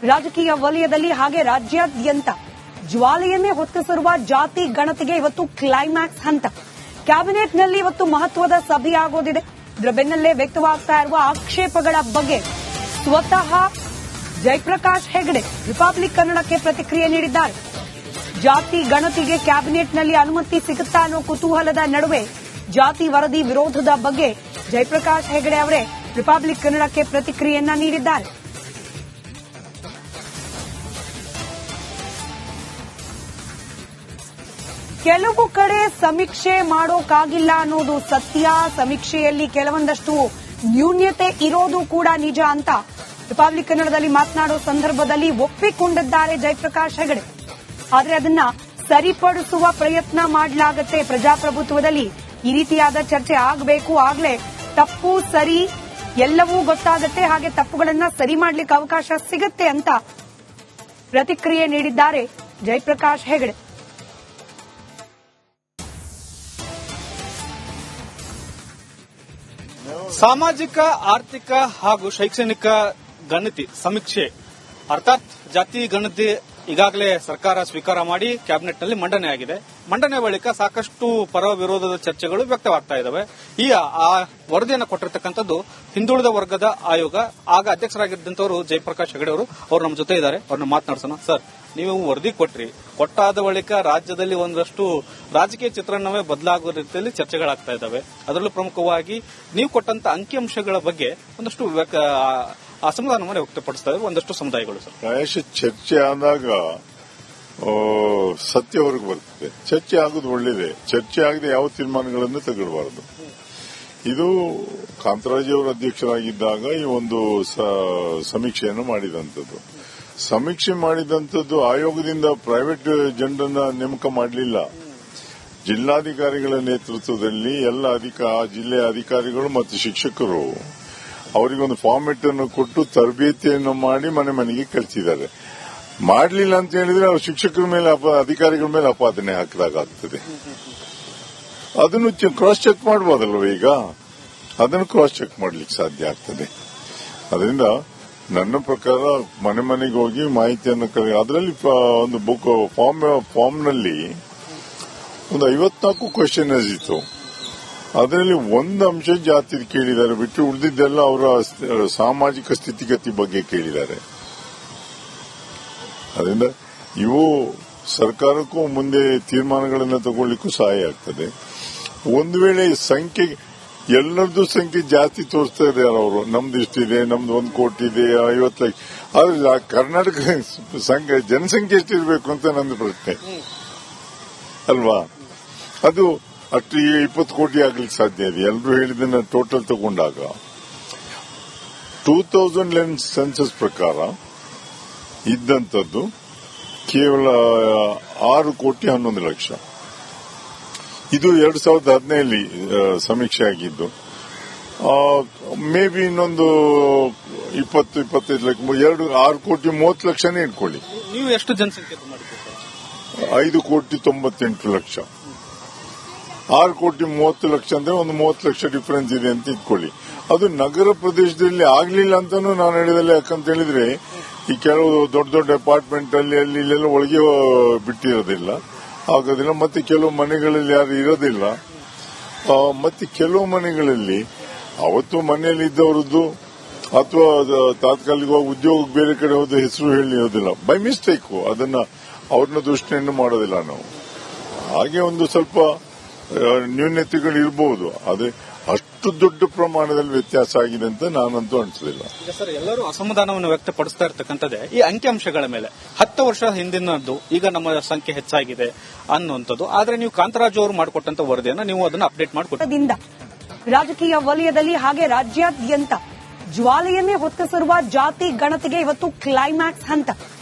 ರಾಜಕೀಯ ವಲಯದಲ್ಲಿ ಹಾಗೆ ರಾಜ್ಯಾದ್ಯಂತ ಜ್ವಾಲೆಯನ್ನೇ ಹೊತ್ತಿಸಿರುವ ಜಾತಿ ಗಣತಿಗೆ ಇವತ್ತು ಕ್ಲೈಮ್ಯಾಕ್ಸ್ ಹಂತ. ಕ್ಯಾಬಿನೆಟ್ನಲ್ಲಿ ಇವತ್ತು ಮಹತ್ವದ ಸಭೆ ಆಗೋದಿದೆ. ಇದರ ಬೆನ್ನಲ್ಲೇ ವ್ಯಕ್ತವಾಗ್ತಾ ಇರುವ ಆಕ್ಷೇಪಗಳ ಬಗ್ಗೆ ಸ್ವತಃ ಜಯಪ್ರಕಾಶ್ ಹೆಗಡೆ ರಿಪಬ್ಲಿಕ್ ಕನ್ನಡಕ್ಕೆ ಪ್ರತಿಕ್ರಿಯೆ ನೀಡಿದ್ದಾರೆ. ಜಾತಿ ಗಣತಿಗೆ ಕ್ಯಾಬಿನೆಟ್ನಲ್ಲಿ ಅನುಮತಿ ಸಿಗುತ್ತಾ ಅನ್ನೋ ಕುತೂಹಲದ ನಡುವೆ ಜಾತಿ ವರದಿ ವಿರೋಧದ ಬಗ್ಗೆ ಜಯಪ್ರಕಾಶ್ ಹೆಗಡೆ ಅವರೇ ರಿಪಬ್ಲಿಕ್ ಕನ್ನಡಕ್ಕೆ ಪ್ರತಿಕ್ರಿಯೆಯನ್ನ ನೀಡಿದ್ದಾರೆ. ಕೆಲವು ಕಡೆ ಸಮೀಕ್ಷೆ ಮಾಡೋಕ್ಕಾಗಿಲ್ಲ ಅನ್ನೋದು ಸತ್ಯ. ಸಮೀಕ್ಷೆಯಲ್ಲಿ ಕೆಲವೊಂದಷ್ಟು ನ್ಯೂನ್ಯತೆ ಇರೋದು ಕೂಡ ನಿಜ ಅಂತ ರಿಪಬ್ಲಿಕ್ ಕನ್ನಡದಲ್ಲಿ ಮಾತನಾಡೋ ಸಂದರ್ಭದಲ್ಲಿ ಒಪ್ಪಿಕೊಂಡಿದ್ದಾರೆ ಜಯಪ್ರಕಾಶ್ ಹೆಗಡೆ. ಆದರೆ ಅದನ್ನ ಸರಿಪಡಿಸುವ ಪ್ರಯತ್ನ ಮಾಡಲಾಗುತ್ತೆ. ಪ್ರಜಾಪ್ರಭುತ್ವದಲ್ಲಿ ಈ ರೀತಿಯಾದ ಚರ್ಚೆ ಆಗಬೇಕು. ಆಗ್ಲೇ ತಪ್ಪು ಸರಿ ಎಲ್ಲವೂ ಗೊತ್ತಾಗುತ್ತೆ. ಹಾಗೆ ತಪ್ಪುಗಳನ್ನ ಸರಿ ಮಾಡ್ಲಿಕ್ಕೆ ಅವಕಾಶ ಸಿಗುತ್ತೆ ಅಂತ ಪ್ರತಿಕ್ರಿಯೆ ನೀಡಿದ್ದಾರೆ ಜಯಪ್ರಕಾಶ್ ಹೆಗಡೆ. ಸಾಮಾಜಿಕ, ಆರ್ಥಿಕ ಹಾಗೂ ಶೈಕ್ಷಣಿಕ ಗಣತಿ ಸಮೀಕ್ಷೆ ಅರ್ಥಾತ್ ಜಾತಿ ಗಣತಿ ಈಗಾಗಲೇ ಸರ್ಕಾರ ಸ್ವೀಕಾರ ಮಾಡಿ ಕ್ಯಾಬಿನೆಟ್ನಲ್ಲಿ ಮಂಡನೆ ಆಗಿದೆ. ಮಂಡನೆ ಬಳಿಕ ಸಾಕಷ್ಟು ಪರ ವಿರೋಧದ ಚರ್ಚೆಗಳು ವ್ಯಕ್ತವಾಗ್ತಾ ಇದ್ದಾವೆ. ಈ ಆ ವರದಿಯನ್ನು ಕೊಟ್ಟಿರ್ತಕ್ಕಂಥದ್ದು ಹಿಂದುಳಿದ ವರ್ಗದ ಆಯೋಗ. ಆಗ ಅಧ್ಯಕ್ಷರಾಗಿದ್ದಂಥವರು ಜಯಪ್ರಕಾಶ್ ಹೆಗಡೆ ಅವರು ನಮ್ಮ ಜೊತೆ ಇದ್ದಾರೆ. ಅವ್ರನ್ನ ಮಾತನಾಡ್ಸೋಣ. ಸರ್, ನೀವು ವರದಿ ಕೊಟ್ಟಾದ ಬಳಿಕ ರಾಜ್ಯದಲ್ಲಿ ಒಂದಷ್ಟು ರಾಜಕೀಯ ಚಿತ್ರಣವೇ ಬದಲಾಗುವ ರೀತಿಯಲ್ಲಿ ಚರ್ಚೆಗಳಾಗ್ತಾ ಇದ್ದಾವೆ. ಅದರಲ್ಲೂ ಪ್ರಮುಖವಾಗಿ ನೀವು ಕೊಟ್ಟಂತ ಅಂಕಿಅಂಶಗಳ ಬಗ್ಗೆ ಒಂದಷ್ಟು ಅಸಮಾಧಾನವನ್ನು ವ್ಯಕ್ತಪಡಿಸ್ತಾ ಇದ್ದಾರೆ ಒಂದಷ್ಟು ಸಮುದಾಯಗಳು. ಸರ್, ಪ್ರಾಯಶಃ ಚರ್ಚೆ ಆದಾಗ ಸತ್ಯ ಹೊರಗೆ ಬರ್ತದೆ. ಚರ್ಚೆ ಆಗೋದು ಒಳ್ಳೇದೇ. ಚರ್ಚೆ ಆಗದೆ ಯಾವ ತೀರ್ಮಾನಗಳನ್ನು ತೆಗೆಡಬಾರದು. ಇದು ಕಾಂತರಾಜಿಯವರ ಅಧ್ಯಕ್ಷರಾಗಿದ್ದಾಗ ಈ ಒಂದು ಸಮೀಕ್ಷೆಯನ್ನು ಮಾಡಿದಂಥದ್ದು. ಸಮೀಕ್ಷೆ ಮಾಡಿದಂಥದ್ದು ಆಯೋಗದಿಂದ ಪ್ರೈವೇಟ್ ಜನರನ್ನ ನೇಮಕ ಮಾಡಲಿಲ್ಲ. ಜಿಲ್ಲಾಧಿಕಾರಿಗಳ ನೇತೃತ್ವದಲ್ಲಿ ಎಲ್ಲ ಜಿಲ್ಲೆಯ ಅಧಿಕಾರಿಗಳು ಮತ್ತು ಶಿಕ್ಷಕರು ಅವರಿಗೊಂದು ಫಾರ್ಮೆಟ್ ಅನ್ನು ಕೊಟ್ಟು ತರಬೇತಿಯನ್ನು ಮಾಡಿ ಮನೆ ಮನೆಗೆ ಕಳಿಸಿದ್ದಾರೆ. ಮಾಡಲಿಲ್ಲ ಅಂತ ಹೇಳಿದ್ರೆ ಅವ್ರ ಶಿಕ್ಷಕರ ಮೇಲೆ ಅಧಿಕಾರಿಗಳ ಮೇಲೆ ಅಪಾದನೆ ಹಾಕಿದಾಗ್ತದೆ. ಅದನ್ನು ಕ್ರಾಸ್ ಚೆಕ್ ಮಾಡಬಹುದಲ್ವ? ಈಗ ಅದನ್ನು ಕ್ರಾಸ್ ಚೆಕ್ ಮಾಡ್ಲಿಕ್ಕೆ ಸಾಧ್ಯ ಆಗ್ತದೆ. ಅದರಿಂದ ನನ್ನ ಪ್ರಕಾರ ಮನೆ ಮನೆಗೆ ಹೋಗಿ ಮಾಹಿತಿಯನ್ನು ಅದರಲ್ಲಿ ಒಂದು ಬುಕ್ ಫಾರ್ಮ್ನಲ್ಲಿ ಒಂದು 54 ಕ್ವೆಶ್ಚನ್ ಇತ್ತು. ಅದರಲ್ಲಿ ಒಂದು ಅಂಶ ಜಾತಿ ಕೇಳಿದ್ದಾರೆ ಬಿಟ್ಟು ಉಳಿದಿದ್ದೆಲ್ಲ ಅವರ ಸಾಮಾಜಿಕ ಸ್ಥಿತಿಗತಿ ಬಗ್ಗೆ ಕೇಳಿದ್ದಾರೆ. ಅದರಿಂದ ಇವು ಸರ್ಕಾರಕ್ಕೂ ಮುಂದೆ ತೀರ್ಮಾನಗಳನ್ನು ತಗೊಳ್ಳಿಕ್ಕೂ ಸಹಾಯ ಆಗ್ತದೆ. ಒಂದು ವೇಳೆ ಸಂಖ್ಯೆ ಎಲ್ಲರದ್ದು ಸಂಖ್ಯೆ ಜಾಸ್ತಿ ತೋರಿಸ್ತಾ ಇದ್ದಾರೆ ಅವರು. ನಮ್ದು ಇಷ್ಟಿದೆ, ನಮ್ದು 1 ಕೋಟಿ ಇದೆ, 50 ಲಕ್ಷ. ಆದ್ರೆ ಕರ್ನಾಟಕ ಜನಸಂಖ್ಯೆ ಎಷ್ಟಿರಬೇಕು ಅಂತ ನಂದು ಪ್ರಶ್ನೆ ಅಲ್ವಾ? ಅದು ಅಷ್ಟು 20 ಕೋಟಿ ಆಗ್ಲಿಕ್ಕೆ ಸಾಧ್ಯ ಇದೆ. ಎಲ್ಲರೂ ಹೇಳಿದ್ದನ್ನ ಟೋಟಲ್ ತಗೊಂಡಾಗ 2011 ಸೆನ್ಸಸ್ ಪ್ರಕಾರ ಇದ್ದಂಥದ್ದು ಕೇವಲ 6 ಕೋಟಿ 11 ಲಕ್ಷ. ಇದು 2015 ಸಮೀಕ್ಷೆ ಆಗಿದ್ದು. ಮೇ ಬಿ ಇನ್ನೊಂದು 20-25 ಲಕ್ಷ, 6 ಕೋಟಿ 30 ಲಕ್ಷನೇ ಇಟ್ಕೊಳ್ಳಿ. ನೀವು ಎಷ್ಟು ಜನಸಂಖ್ಯೆ 5 ಕೋಟಿ 98 ಲಕ್ಷ. 6 ಕೋಟಿ 30 ಲಕ್ಷ ಅಂದ್ರೆ ಒಂದು 30 ಲಕ್ಷ ಡಿಫರೆನ್ಸ್ ಇದೆ ಅಂತ ಇಟ್ಕೊಳ್ಳಿ. ಅದು ನಗರ ಪ್ರದೇಶದಲ್ಲಿ ಆಗ್ಲಿಲ್ಲ ಅಂತಾನು ನಾನು ಹೇಳಿದಲ್ಲ. ಯಾಕಂತ ಹೇಳಿದ್ರೆ ಈ ಕೆಲವು ದೊಡ್ಡ ದೊಡ್ಡ ಅಪಾರ್ಟ್ಮೆಂಟ್ ಅಲ್ಲಿ ಇಲ್ಲೆಲ್ಲ ಒಳಗೆ ಬಿಟ್ಟಿರೋದಿಲ್ಲ, ಆಗೋದಿಲ್ಲ. ಮತ್ತೆ ಕೆಲವು ಮನೆಗಳಲ್ಲಿ ಯಾರು ಇರೋದಿಲ್ಲ. ಮತ್ತೆ ಕೆಲವು ಮನೆಗಳಲ್ಲಿ ಅವತ್ತು ಮನೆಯಲ್ಲಿ ಇದ್ದವರದ್ದು ಅಥವಾ ತಾತ್ಕಾಲಿಕವಾಗಿ ಉದ್ಯೋಗಕ್ಕೆ ಬೇರೆ ಕಡೆ ಹೋದ ಹೆಸರು ಹೇಳಿರೋದಿಲ್ಲ. ಬೈ ಮಿಸ್ಟೇಕ್ ಅದನ್ನ ಅವ್ರನ್ನ ದೂಷಣೆಯನ್ನು ಮಾಡೋದಿಲ್ಲ ನಾವು. ಹಾಗೆ ಒಂದು ಸ್ವಲ್ಪ ನ್ಯೂನತೆಗಳು ಇರಬಹುದು. ಆದ್ರೆ ಅಷ್ಟು ದೊಡ್ಡ ಪ್ರಮಾಣದಲ್ಲಿ ವ್ಯತ್ಯಾಸ ಆಗಿದೆ ಅಂತ ನಾನಂತೂ ಅನಿಸಲಿಲ್ಲ. ಸರ್, ಎಲ್ಲರೂ ಅಸಮಾಧಾನವನ್ನು ವ್ಯಕ್ತಪಡಿಸ್ತಾ ಇರ್ತಕ್ಕಂಥದ್ದೇ ಈ ಅಂಕಿಅಂಶಗಳ ಮೇಲೆ. 10 ವರ್ಷ ಹಿಂದಿನದ್ದು ಈಗ ನಮ್ಮ ಸಂಖ್ಯೆ ಹೆಚ್ಚಾಗಿದೆ ಅನ್ನುವಂಥದ್ದು. ಆದ್ರೆ ನೀವು ಕಾಂತರಾಜು ಅವರು ಮಾಡಿಕೊಟ್ಟಂತ ವರದಿಯನ್ನು ನೀವು ಅದನ್ನು ಅಪ್ಡೇಟ್ ಮಾಡಿಕೊಟ್ಟದಿಂದ ರಾಜಕೀಯ ವಲಯದಲ್ಲಿ ಹಾಗೆ ರಾಜ್ಯಾದ್ಯಂತ ಜ್ವಾಲೆಯನ್ನೇ ಹೊತ್ತಿಸಿರುವ ಜಾತಿ ಗಣತಿಗೆ ಇವತ್ತು ಕ್ಲೈಮ್ಯಾಕ್ಸ್ ಹಂತ.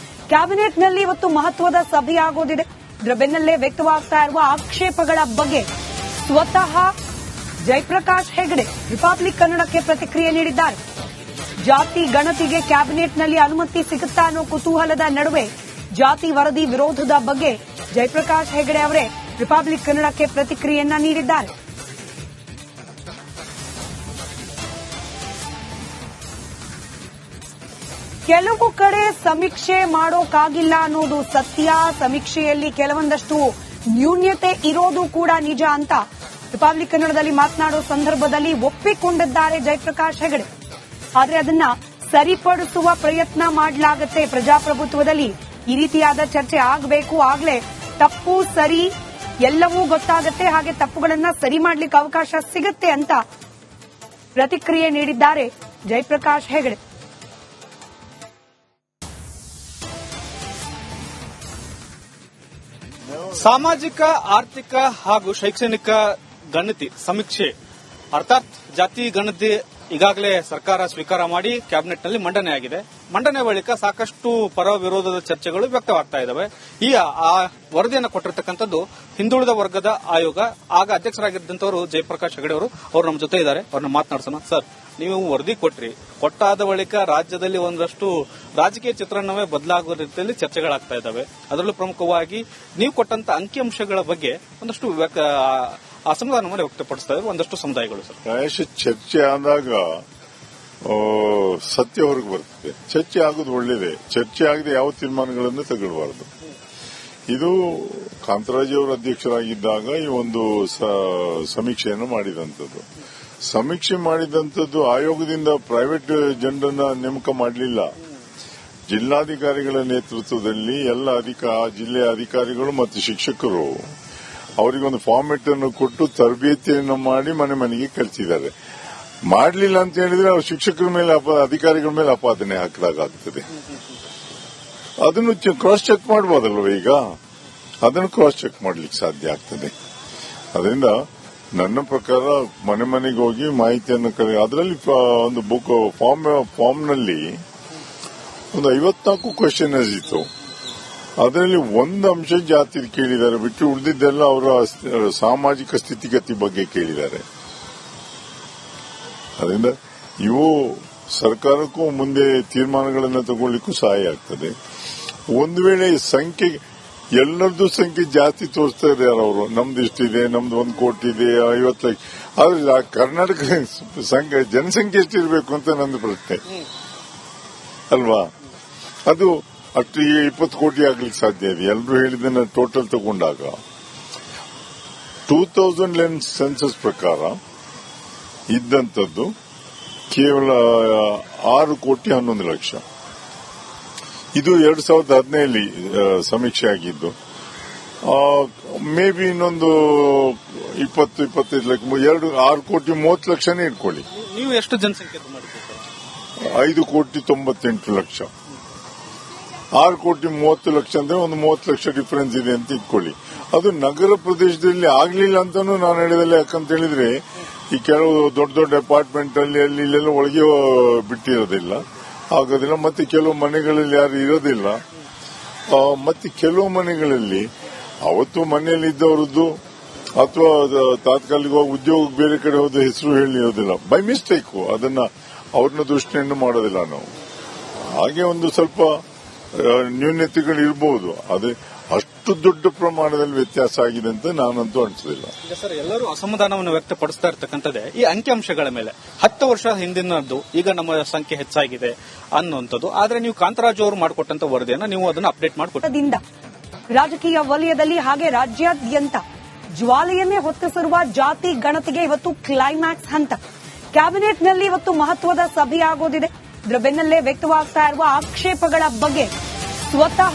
ಕ್ಯಾಬಿನೆಟ್ನಲ್ಲಿ ಇವತ್ತು ಮಹತ್ವದ ಸಭೆ ಆಗೋದಿದೆ. ಇದರ ಬೆನ್ನಲ್ಲೇ ವ್ಯಕ್ತವಾಗ್ತಾ ಇರುವ ಆಕ್ಷೇಪಗಳ ಬಗ್ಗೆ ಸ್ವತಃ ಜಯಪ್ರಕಾಶ್ ಹೆಗಡೆ ರಿಪಬ್ಲಿಕ್ ಕನ್ನಡಕ್ಕೆ ಪ್ರತಿಕ್ರಿಯೆ ನೀಡಿದ್ದಾರೆ. ಜಾತಿ ಗಣತಿಗೆ ಕ್ಯಾಬಿನೆಟ್ನಲ್ಲಿ ಅನುಮತಿ ಸಿಗುತ್ತಾ ಅನ್ನೋ ಕುತೂಹಲದ ನಡುವೆ ಜಾತಿ ವರದಿ ವಿರೋಧದ ಬಗ್ಗೆ ಜಯಪ್ರಕಾಶ್ ಹೆಗಡೆ ಅವರೇ ರಿಪಬ್ಲಿಕ್ ಕನ್ನಡಕ್ಕೆ ಪ್ರತಿಕ್ರಿಯೆಯನ್ನ ನೀಡಿದ್ದಾರೆ. ಕೆಲವು ಕಡೆ ಸಮೀಕ್ಷೆ ಮಾಡೋಕ್ಕಾಗಿಲ್ಲ ಅನ್ನೋದು ಸತ್ಯ. ಸಮೀಕ್ಷೆಯಲ್ಲಿ ಕೆಲವೊಂದಷ್ಟು ನ್ಯೂನ್ಯತೆ ಇರೋದು ಕೂಡ ನಿಜ ಅಂತ ರಿಪಬ್ಲಿಕ್ ಕನ್ನಡದಲ್ಲಿ ಮಾತನಾಡೋ ಸಂದರ್ಭದಲ್ಲಿ ಒಪ್ಪಿಕೊಂಡಿದ್ದಾರೆ ಜಯಪ್ರಕಾಶ್ ಹೆಗಡೆ. ಆದ್ರೆ ಅದನ್ನ ಸರಿಪಡಿಸುವ ಪ್ರಯತ್ನ ಮಾಡಲಾಗುತ್ತೆ. ಪ್ರಜಾಪ್ರಭುತ್ವದಲ್ಲಿ ಈ ರೀತಿಯಾದ ಚರ್ಚೆ ಆಗಬೇಕು. ಆಗ್ಲೇ ತಪ್ಪು ಸರಿ ಎಲ್ಲವೂ ಗೊತ್ತಾಗುತ್ತೆ. ಹಾಗೆ ತಪ್ಪುಗಳನ್ನ ಸರಿ ಮಾಡ್ಲಿಕ್ಕೆ ಅವಕಾಶ ಸಿಗುತ್ತೆ ಅಂತ ಪ್ರತಿಕ್ರಿಯೆ ನೀಡಿದ್ದಾರೆ ಜಯಪ್ರಕಾಶ್ ಹೆಗಡೆ. ಸಾಮಾಜಿಕ ಆರ್ಥಿಕ ಹಾಗೂ ಶೈಕ್ಷಣಿಕ ಗಣತಿ ಸಮೀಕ್ಷೆ ಅರ್ಥಾತ್ ಜಾತಿ ಗಣತಿ ಈಗಾಗಲೇ ಸರ್ಕಾರ ಸ್ವೀಕಾರ ಮಾಡಿ ಕ್ಯಾಬಿನೆಟ್ನಲ್ಲಿ ಮಂಡನೆಯಾಗಿದೆ. ಮಂಡನೆ ಬಳಿಕ ಸಾಕಷ್ಟು ಪರ ವಿರೋಧದ ಚರ್ಚೆಗಳು ವ್ಯಕ್ತವಾಗ್ತಾ ಇದ್ದಾವೆ. ಆ ವರದಿಯನ್ನು ಕೊಟ್ಟಿರ್ತಕ್ಕಂಥದ್ದು ಹಿಂದುಳಿದ ವರ್ಗದ ಆಯೋಗ. ಆಗ ಅಧ್ಯಕ್ಷರಾಗಿದ್ದಂತವರು ಜಯಪ್ರಕಾಶ್ ಹೆಗಡೆ ಅವರು ನಮ್ಮ ಜೊತೆ ಇದ್ದಾರೆ. ಅವ್ರನ್ನ ಮಾತನಾಡಿಸೋಣ. ಸರ್, ನೀವು ವರದಿ ಕೊಟ್ಟಾದ ಬಳಿಕ ರಾಜ್ಯದಲ್ಲಿ ಒಂದಷ್ಟು ರಾಜಕೀಯ ಚಿತ್ರಣವೇ ಬದಲಾಗುವ ರೀತಿಯಲ್ಲಿ ಚರ್ಚೆಗಳಾಗ್ತಾ ಇದ್ದಾವೆ. ಅದರಲ್ಲೂ ಪ್ರಮುಖವಾಗಿ ನೀವು ಕೊಟ್ಟಂತ ಅಂಕಿಅಂಶಗಳ ಬಗ್ಗೆ ಒಂದಷ್ಟು ಅಸಮಾಧಾನವನ್ನು ವ್ಯಕ್ತಪಡಿಸ್ತಾ ಇದ್ದಾರೆ ಒಂದಷ್ಟು ಸಮುದಾಯಗಳು. ಸರ್, ಪ್ರಾಯಶಃ ಚರ್ಚೆ ಆದಾಗ ಸತ್ಯ ಹೊರಗೆ ಬರ್ತದೆ. ಚರ್ಚೆ ಆಗೋದು ಒಳ್ಳೇದೇ. ಚರ್ಚೆ ಆಗದೆ ಯಾವ ತೀರ್ಮಾನಗಳನ್ನು ತಗೊಳ್ಬಾರದು. ಇದು ಕಾಂತರಾಜಿಯವರು ಅಧ್ಯಕ್ಷರಾಗಿದ್ದಾಗ ಈ ಒಂದು ಸಮೀಕ್ಷೆಯನ್ನು ಮಾಡಿದಂಥದ್ದು. ಸಮೀಕ್ಷೆ ಮಾಡಿದಂಥದ್ದು ಆಯೋಗದಿಂದ ಪ್ರೈವೇಟ್ ಜನರನ್ನ ನೇಮಕ ಮಾಡಲಿಲ್ಲ. ಜಿಲ್ಲಾಧಿಕಾರಿಗಳ ನೇತೃತ್ವದಲ್ಲಿ ಎಲ್ಲ ಜಿಲ್ಲೆಯ ಅಧಿಕಾರಿಗಳು ಮತ್ತು ಶಿಕ್ಷಕರು ಅವರಿಗೊಂದು ಫಾರ್ಮೆಟ್ ಅನ್ನು ಕೊಟ್ಟು ತರಬೇತಿಯನ್ನು ಮಾಡಿ ಮನೆಗೆ ಕಳಿಸಿದ್ದಾರೆ. ಮಾಡಲಿಲ್ಲ ಅಂತ ಹೇಳಿದ್ರೆ ಅವ್ರ ಶಿಕ್ಷಕರ ಮೇಲೆ ಅಧಿಕಾರಿಗಳ ಮೇಲೆ ಅಪಾದನೆ ಹಾಕಿದಾಗ್ತದೆ. ಅದನ್ನು ಕ್ರಾಸ್ ಚೆಕ್ ಮಾಡಬಹುದಲ್ವ? ಈಗ ಅದನ್ನು ಕ್ರಾಸ್ ಚೆಕ್ ಮಾಡ್ಲಿಕ್ಕೆ ಸಾಧ್ಯ ಆಗ್ತದೆ. ಅದರಿಂದ ನನ್ನ ಪ್ರಕಾರ ಮನೆಗೆ ಹೋಗಿ ಮಾಹಿತಿಯನ್ನು ಅದರಲ್ಲಿ ಒಂದು ಬುಕ್ ಫಾರ್ಮ್ನಲ್ಲಿ ಒಂದು 54 ಕ್ವೆಶ್ಚನರ್ಸ್ ಇತ್ತು. ಅದರಲ್ಲಿ ಒಂದು ಅಂಶ ಜಾತಿ ಕೇಳಿದ್ದಾರೆ, ಬಿಟ್ಟು ಉಳಿದಿದ್ದೆಲ್ಲ ಅವರ ಸಾಮಾಜಿಕ ಸ್ಥಿತಿಗತಿ ಬಗ್ಗೆ ಕೇಳಿದ್ದಾರೆ. ಅದರಿಂದ ಇವು ಸರ್ಕಾರಕ್ಕೂ ಮುಂದೆ ತೀರ್ಮಾನಗಳನ್ನು ತಗೊಳ್ಳಿಕ್ಕೂ ಸಹಾಯ ಆಗ್ತದೆ. ಒಂದು ವೇಳೆ ಸಂಖ್ಯೆ ಎಲ್ಲರದ್ದು ಸಂಖ್ಯೆ ಜಾಸ್ತಿ ತೋರಿಸ್ತಾ ಇದ್ದಾರೆ ಅವರು. ನಮ್ದು ಇಷ್ಟಿದೆ, ನಮ್ದು 1 ಕೋಟಿ ಇದೆ, 50 ಲಕ್ಷ. ಆದ್ರೆ ಕರ್ನಾಟಕ ಜನಸಂಖ್ಯೆ ಎಷ್ಟಿರಬೇಕು ಅಂತ ನಂದು ಪ್ರಶ್ನೆ ಅಲ್ವಾ? ಅದು ಅಷ್ಟು 20 ಕೋಟಿ ಆಗ್ಲಿಕ್ಕೆ ಸಾಧ್ಯ ಇದೆ. ಎಲ್ಲರೂ ಹೇಳಿದ್ದನ್ನ ಟೋಟಲ್ ತಗೊಂಡಾಗ 2011 ಸೆನ್ಸಸ್ ಪ್ರಕಾರ ಇದ್ದಂಥದ್ದು ಕೇವಲ 6 ಕೋಟಿ 11 ಲಕ್ಷ. ಇದು 2015 ಸಮೀಕ್ಷೆ ಆಗಿದ್ದು. ಮೇ ಬಿ ಇನ್ನೊಂದು 20-25 ಲಕ್ಷ, 6 ಕೋಟಿ 30 ಲಕ್ಷನೇ ಇಟ್ಕೊಳ್ಳಿ. ನೀವು ಎಷ್ಟು ಜನಸಂಖ್ಯೆ 5 ಕೋಟಿ 98 ಲಕ್ಷ. 6 ಕೋಟಿ 30 ಲಕ್ಷ ಅಂದ್ರೆ ಒಂದು 30 ಲಕ್ಷ ಡಿಫರೆನ್ಸ್ ಇದೆ ಅಂತ ಇಟ್ಕೊಳ್ಳಿ. ಅದು ನಗರ ಪ್ರದೇಶದಲ್ಲಿ ಆಗ್ಲಿಲ್ಲ ಅಂತಾನು ನಾನು ಹೇಳಿದಲ್ಲ. ಯಾಕಂತ ಹೇಳಿದ್ರೆ ಈ ಕೆಲವು ದೊಡ್ಡ ದೊಡ್ಡ ಅಪಾರ್ಟ್ಮೆಂಟ್ ಅಲ್ಲಿ ಇಲ್ಲೆಲ್ಲ ಒಳಗೆ ಬಿಟ್ಟಿರೋದಿಲ್ಲ, ಆಗೋದಿಲ್ಲ. ಮತ್ತೆ ಕೆಲವು ಮನೆಗಳಲ್ಲಿ ಯಾರು ಇರೋದಿಲ್ಲ. ಮತ್ತೆ ಕೆಲವು ಮನೆಗಳಲ್ಲಿ ಅವತ್ತು ಮನೆಯಲ್ಲಿ ಇದ್ದವರದ್ದು ಅಥವಾ ತಾತ್ಕಾಲಿಕವಾಗಿ ಉದ್ಯೋಗಕ್ಕೆ ಬೇರೆ ಕಡೆ ಹೋದ ಹೆಸರು ಹೇಳಿರೋದಿಲ್ಲ. ಬೈ ಮಿಸ್ಟೇಕ್ ಅದನ್ನ ಅವ್ರನ್ನ ದೃಷ್ಟಿಯನ್ನು ಮಾಡೋದಿಲ್ಲ ನಾವು. ಹಾಗೆ ಒಂದು ಸ್ವಲ್ಪ ನ್ಯೂನ್ಯತೆಗಳು ಇರಬಹುದು. ಅದೇ ಅಷ್ಟು ದೊಡ್ಡ ಪ್ರಮಾಣದಲ್ಲಿ ವ್ಯತ್ಯಾಸ ಆಗಿದೆ ಅಂತ ನಾನಂತೂ ಅನಿಸೋದಿಲ್ಲ. ಸರ್, ಎಲ್ಲರೂ ಅಸಮಾಧಾನವನ್ನು ವ್ಯಕ್ತಪಡಿಸ್ತಾ ಇರ್ತಕ್ಕಂಥದ್ದೇ ಈ ಅಂಕಿಅಂಶಗಳ ಮೇಲೆ. 10 ವರ್ಷ ಹಿಂದಿನದ್ದು ಈಗ ನಮ್ಮ ಸಂಖ್ಯೆ ಹೆಚ್ಚಾಗಿದೆ ಅನ್ನುವಂಥದ್ದು. ಆದ್ರೆ ನೀವು ಕಾಂತರಾಜು ಅವರು ಮಾಡಿಕೊಟ್ಟಂತ ವರದಿಯನ್ನ ನೀವು ಅದನ್ನು ಅಪ್ಡೇಟ್ ಮಾಡಿಕೊಟ್ಟದಿಂದ ರಾಜಕೀಯ ವಲಯದಲ್ಲಿ ಹಾಗೆ ರಾಜ್ಯಾದ್ಯಂತ ಜ್ವಾಲೆಯನ್ನೇ ಹೊತ್ತಿಸಿರುವ ಜಾತಿ ಗಣತಿಗೆ ಇವತ್ತು ಕ್ಲೈಮ್ಯಾಕ್ಸ್ ಹಂತ. ಕ್ಯಾಬಿನೆಟ್ನಲ್ಲಿ ಇವತ್ತು ಮಹತ್ವದ ಸಭೆ ಆಗೋದಿದೆ. ಇದರ ಬೆನ್ನಲ್ಲೇ ವ್ಯಕ್ತವಾಗ್ತಾ ಇರುವ ಆಕ್ಷೇಪಗಳ ಬಗ್ಗೆ ಸ್ವತಃ